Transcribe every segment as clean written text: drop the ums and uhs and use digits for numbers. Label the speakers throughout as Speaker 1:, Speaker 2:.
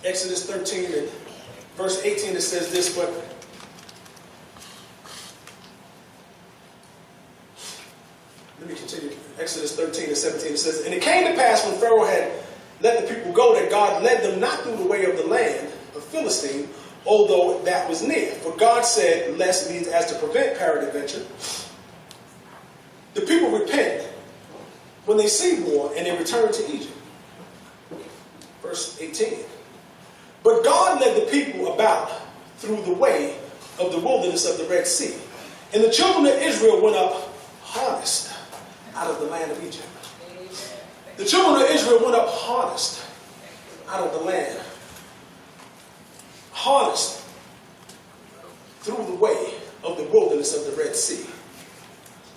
Speaker 1: Exodus 13 and verse 18, it says this, but let me continue. Exodus 13 and 17, it says, and it came to pass when Pharaoh had let the people go that God led them not through the way of the land of Philistine, although that was near. For God said, lest means as to prevent peradventure, the people repent when they see war and they return to Egypt. Verse 18. But God led the people about through the way of the wilderness of the Red Sea. And the children of Israel went up harnessed out of the land of Egypt. The children of Israel went up harnessed out of the land. Harnessed through the way of the wilderness of the Red Sea.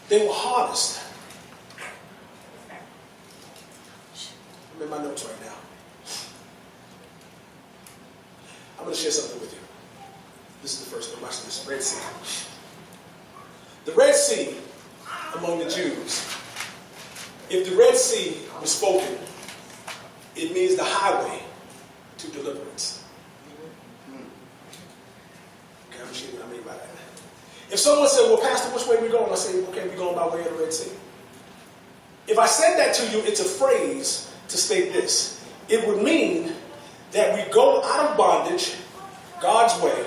Speaker 1: They were harnessed. I'm in my notes right now. I'm going to share something with you. This is the first one. Watch this. Red Sea. The Red Sea among the Jews. If the Red Sea was spoken, it means the highway to deliverance. Okay, I'm sure what I mean by that. If someone said, well, Pastor, which way are we going? I say, okay, we're going by way of the Red Sea. If I said that to you, it's a phrase to state this. It would mean that we go out of bondage God's way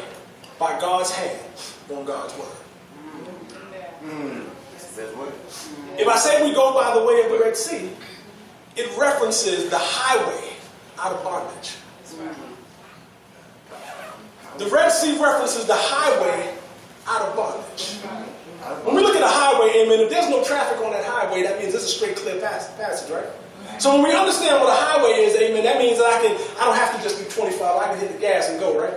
Speaker 1: by God's hand on God's word. If I say we go by the way of the Red Sea, it references the highway out of bondage. The Red Sea references the highway out of bondage. When we look at a highway, amen, if there's no traffic on that highway, that means it's a straight, clear passage, right? So when we understand what a highway is, amen, that means that I don't have to just do 25, I can hit the gas and go, right?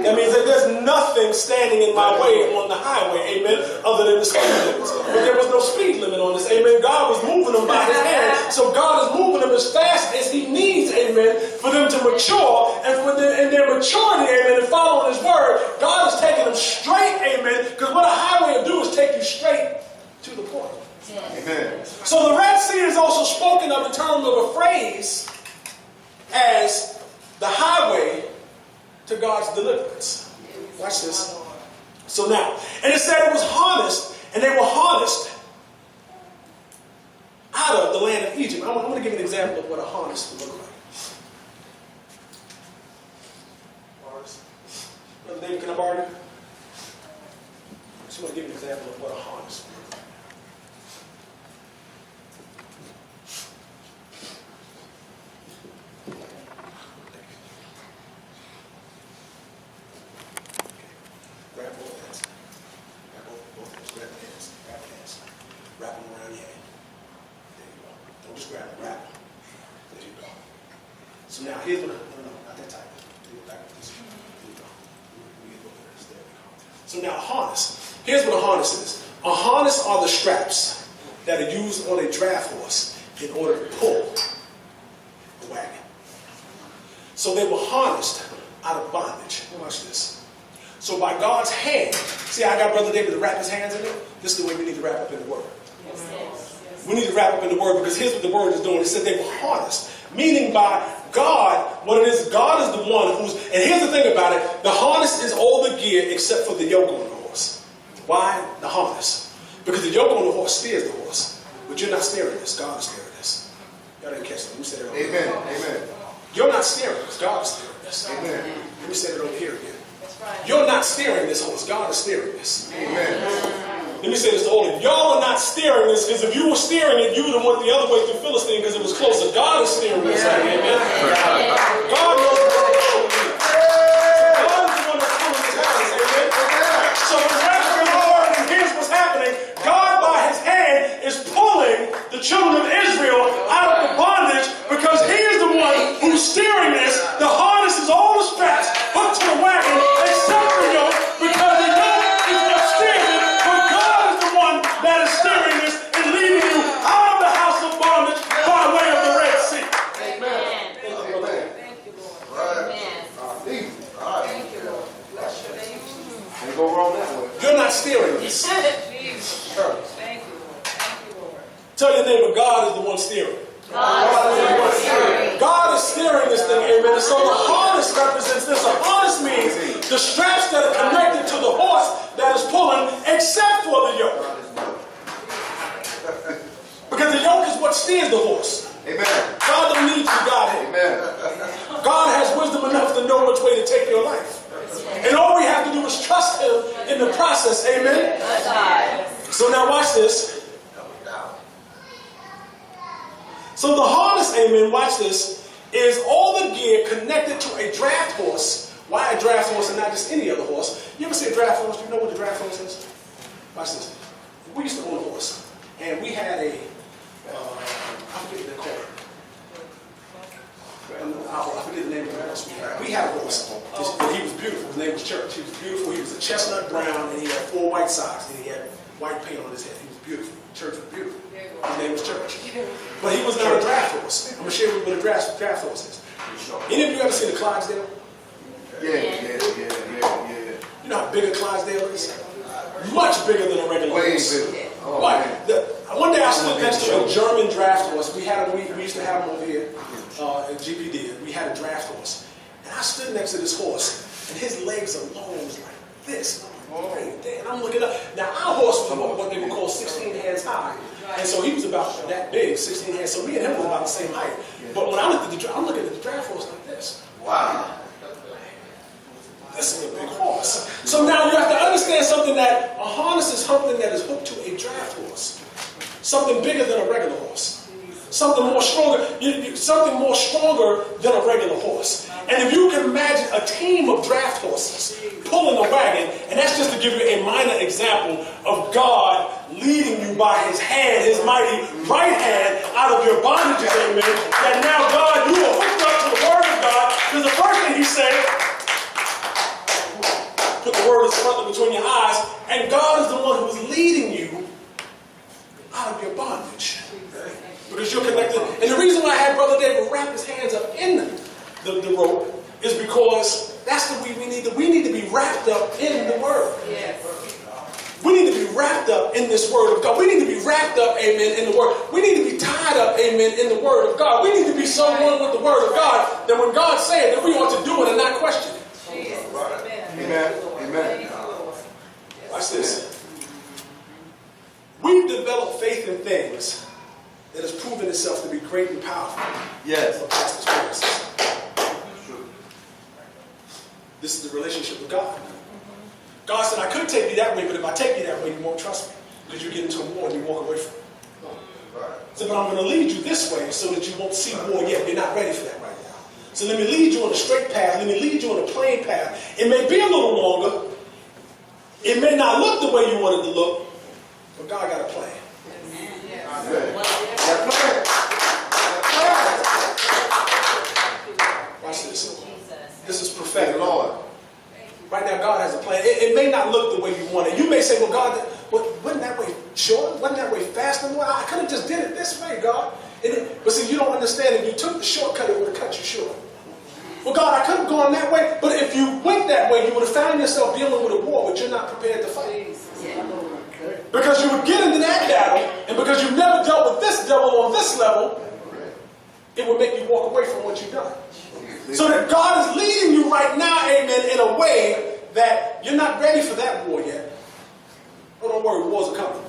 Speaker 1: That means that there's nothing standing in my way on the highway, amen, other than the speed limits. But there was no speed limit on this, amen. God was moving them by his hand, so God is moving them as fast as he needs, amen, for them to mature, and for them, in their maturity, amen, and following his word, God is taking them straight, amen, because what a highway will do is take you straight to the point. Amen. So the Red Sea is also spoken of in terms of a phrase as the highway to God's deliverance. Watch this. So now, and it said it was harnessed, and they were harnessed out of the land of Egypt. I'm going to give you an example of what a harness would look like. Brother David, can I borrow you? I just want to give you an example of what a harness would look like. Grab both hands. Grab both hands. Grab the hands. Grab the hands. Wrap them around your hand. There you go. Don't just grab them. Wrap them. There you go. So now here's what no, not that tight. Do it back with this. There you go. There we go. So now a harness. Here's what a harness is. A harness are the straps that are used on a draft horse in order to pull the wagon. So they were harnessed out of bondage. Watch this. So by God's hand, see how I got Brother David to wrap his hands in it? This is the way we need to wrap up in the Word. We need to wrap up in the Word because here's what the Word is doing. It said they were harnessed. Meaning by God, what it is, God is the one who's, and here's the thing about it, the harness is all the gear except for the yoke on the horse. Why the harness? Because the yoke on the horse steers the horse. But you're not steering this. God is steering this. Y'all didn't catch that. Let me say that over here. Amen. You're not steering this. God is steering this. Amen. Let me say that over here again. You're not steering this horse. God is steering this. Amen. Let me say this to all of you. Y'all are not steering this because if you were steering it, you would have went the other way through Philistine because it was closer. God is steering this. Amen. God knows what's going on. God is the one that's pulling this house. Amen. So the Lord, and here's what's happening. God by his hand is pulling the children of Israel out of the bondage because he is the one who's steering this. The harness is all the straps hooked to the wagon except the yoke because the yoke is what steers it, but God is the one that is steering this and leading you out of the house of bondage by way
Speaker 2: Amen.
Speaker 1: God don't need you, God has.
Speaker 2: Amen.
Speaker 1: God has wisdom enough to know which way to take your life. And all we have to do is trust him in the process. Amen? So now watch this. So the harness, amen, watch this, is all the gear connected to a draft horse. Why a draft horse and not just any other horse? You ever see a draft horse? Do you know what a draft horse is? Watch this. We used to own a horse. And we had a, I forget what they call it. I forget the name of the horse we had. We had a horse. He was beautiful. His name was Church. He was beautiful. He was a chestnut brown, and he had 4 white socks, and he had white paint on his head. He was beautiful. Church was beautiful. His name was Church. But he was not a draft horse. I'm going to share with you what a draft horse is. Any of you ever seen a Clydesdale?
Speaker 2: Yeah.
Speaker 1: You know how big a Clydesdale is? Much bigger than a regular horse. Oh, one day I stood next to a German draft horse. We used to have them over here at GPD. We had a draft horse. And I stood next to this horse, and his legs alone was like this. And I'm looking up. Now, our horse was what they would call 16 hands high. And so he was about that big, 16 hands. So me and him were about the same height. But when I looked at I'm looking at the draft horse like this. Wow. This is a big horse. So now you have to understand something, that a harness is something that is hooked to a draft horse. Something bigger than a regular horse. Something more stronger. Something more stronger than a regular horse. And if you can imagine a team of draft horses pulling a wagon, and that's just to give you a minor example of God leading you by his hand, his mighty right hand, out of your bondages, amen. That now, God, you are hooked up to the word of God. Because the first thing he said, put the word is between your eyes, and God is the one who is leading you out of your bondage. Because you're connected. And the reason why I had Brother David wrap his hands up in the rope is because that's the way we need to be wrapped up in the word. Yes. We need to be wrapped up in this word of God. We need to be wrapped up, amen, in the word. We need to be tied up, amen, in the word of God. We need to be so one with the word of God that when God said that we ought to do it and not question it.
Speaker 2: Amen.
Speaker 1: Watch this. We've developed faith in things that has proven itself to be great and powerful.
Speaker 2: Yes.
Speaker 1: For past experiences. This is the relationship with God. God said, I could take you that way, but if I take you that way, you won't trust me. Because you get into a war and you walk away from it. He said, but I'm going to lead you this way so that you won't see war yet. You're not ready for that right now. So let me lead you on a straight path. Let me lead you on a plain path. It may be a little longer. It may not look the way you want it to look. But God got a plan. Watch this. This is prophetic. Lord. Right now, God has a plan. It may not look the way you want it. You may say, well, God, wasn't that way short? Wasn't that way faster? Well, I could have just did it this way, God. But see, you don't understand. If you took the shortcut, it would have cut you short. Well, God, I could have gone that way. But if you went that way, you would have found yourself dealing with a war, but you're not prepared to fight. Because you would get into that battle, and because you've never dealt with this devil on this level, it would make you walk away from what you've done. So that God is leading you right now, amen, in a way that you're not ready for that war yet. Oh, don't worry, wars are coming.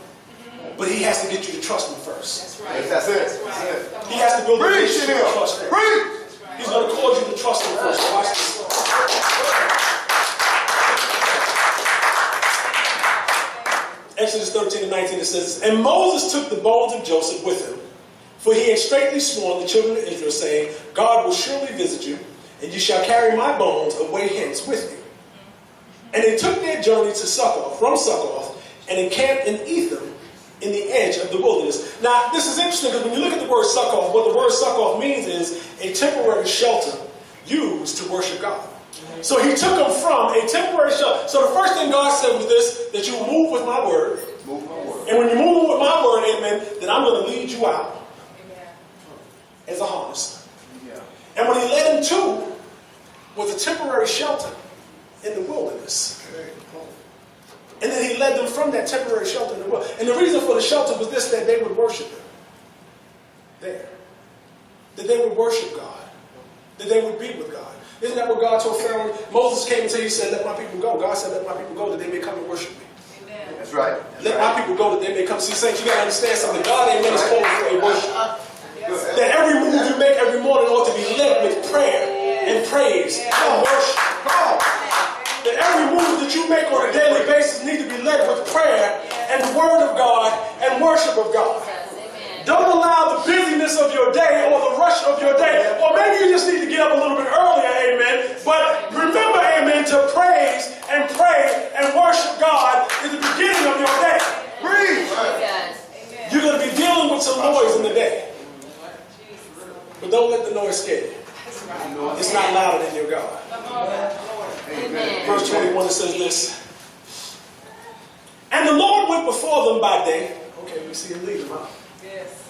Speaker 1: But he has to get you to trust him first.
Speaker 2: That's right. That's it.
Speaker 1: He has to build a relationship to trust him. He's going to cause you to trust him first. Watch this. Exodus 13:19, it says, and Moses took the bones of Joseph with him, for he had straitly sworn the children of Israel, saying, God will surely visit you, and you shall carry my bones away hence with you. And they took their journey from Succoth, and encamped in Etham, in the edge of the wilderness. Now, this is interesting, because when you look at the word Succoth, what the word Succoth means is a temporary shelter used to worship God. So he took them from a temporary shelter. So the first thing God said was this, that you move with my word.
Speaker 2: Move my word.
Speaker 1: And when you move with my word, amen, then I'm going to lead you out as a harness. Yeah. And what he led him to was a temporary shelter in the wilderness. And then he led them from that temporary shelter in the wilderness. And the reason for the shelter was this, that they would worship him there. That they would worship God. That they would be with God. Isn't that what God told Pharaoh? Moses came and he said, let my people go. God said, let my people go that they may come and worship me.
Speaker 2: Amen. That's right.
Speaker 1: Let my people go that they may come. See, saints, you got to understand something. God ain't made us call for a worship. That every praise and worship. Come on. That every move that you make on a daily basis needs to be led with prayer and the word of God and worship of God. Don't allow the busyness of your day or the rush of your day, or maybe you just need to get up a little bit earlier, amen. But remember, amen, to praise and pray and worship God in the beginning of your day. Breathe. You're going to be dealing with some noise in the day. But don't let the noise scare you. It's not louder than your God. Amen. Verse 21, it says this. And the Lord went before them by day. Okay, we see him leading them out. Yes.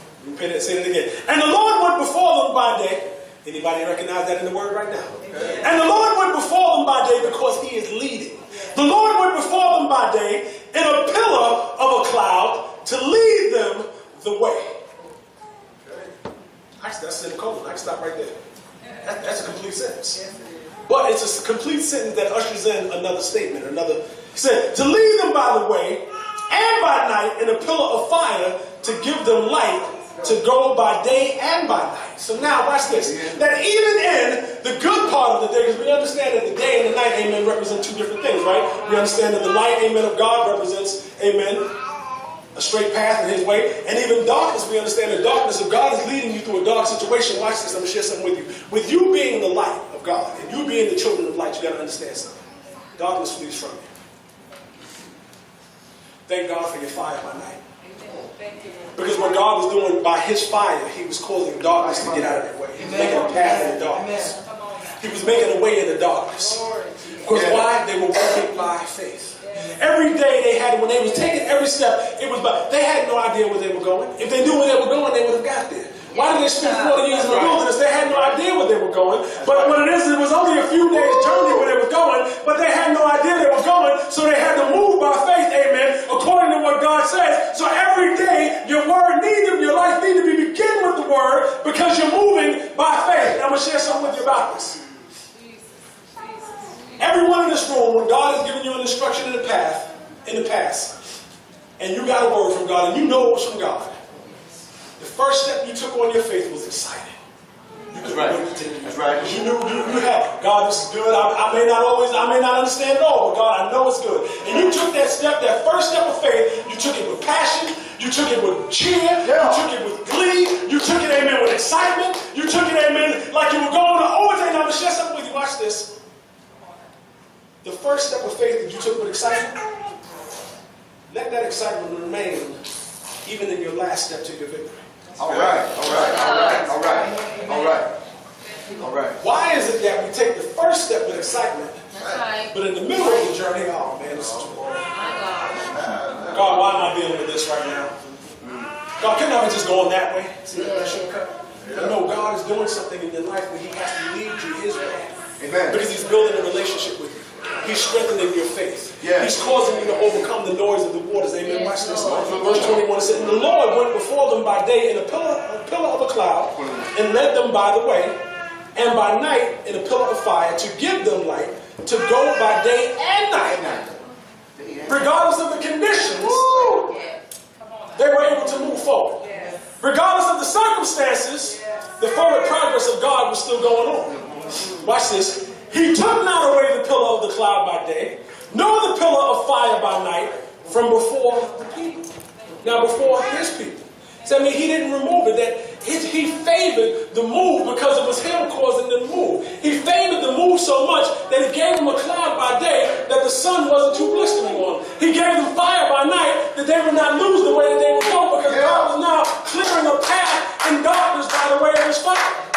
Speaker 1: Say it again. And the Lord went before them by day. Anybody recognize that in the word right now? Okay. And the Lord went before them by day because he is leading. The Lord went before them by day in a pillar of a cloud to lead them the way. Okay. That's a semicolon. I can stop right there. That's a complete sentence. But it's a complete sentence that ushers in another statement. He said, to lead them by the way and by night in a pillar of fire to give them light to go by day and by night. So now watch this. That even in the good part of the day, because we understand that the day and the night, amen, represent two different things, right? We understand that the light, amen, of God represents, amen, a straight path in his way. And even darkness, we understand the darkness of God is leading you through a dark situation. Watch this, I'm going to share something with you. With you being the light of God and you being the children of light, you got to understand something. Darkness flees from you. Thank God for your fire by night. Because what God was doing by his fire, he was causing darkness to get out of their way. He was making a path in the darkness. He was making a way in the darkness. Because why? They were walking by faith. Every day they had, when they was taking every step, it was by, they had no idea where they were going. If they knew where they were going, they would have got there. Why did they spend 40 years in the wilderness? They had no idea where they were going. But what it was only a few days' journey where they were going, but they had no idea they were going, so they had to move by faith, amen, according to what God says. So every day, your life needs to be begin with the word, because you're moving by faith. And I'm going to share something with you about this. Everyone in this room, when God has given you an instruction in the past, and you got a word from God, and you know it was from God, the first step you took on your faith was excited. That's right. That's right. You knew you had, God, this is good. I may not understand it all, but God, I know it's good. And you took that step, that first step of faith, you took it with passion, you took it with cheer, you took it with glee, you took it, amen, with excitement, you took it, amen, like you were going to overtake. Now I'm going to share something with you. Watch this. The first step of faith that you took with excitement, let that excitement remain even in your last step to your victory. All right. Why is it that we take the first step with excitement, but in the middle of the journey, oh man, this is too hard. God, why am I dealing with this right now? God, couldn't I just go on that way? See that shortcut? No, God is doing something in your life where he has to lead you his way. Amen. Because he's building a relationship with you. He's strengthening your faith. Yes. He's causing you to overcome the noise of the waters. Amen. Watch this. Verse 21 says, the Lord went before them by day in a pillar of a cloud and led them by the way, and by night in a pillar of fire to give them light to go by day and night. Regardless of the conditions, they were able to move forward. Regardless of the circumstances, the forward progress of God was still going on. Watch this. He took not away the pillar of the cloud by day, nor the pillar of fire by night from before the people. Now before his people. So I mean, he didn't remove it. He favored the move because it was him causing them to move. He favored the move so much that he gave them a cloud by day that the sun wasn't too blistering on them. He gave them fire by night that they would not lose the way that they would go, because God was now clearing a path in darkness by the way of his fire.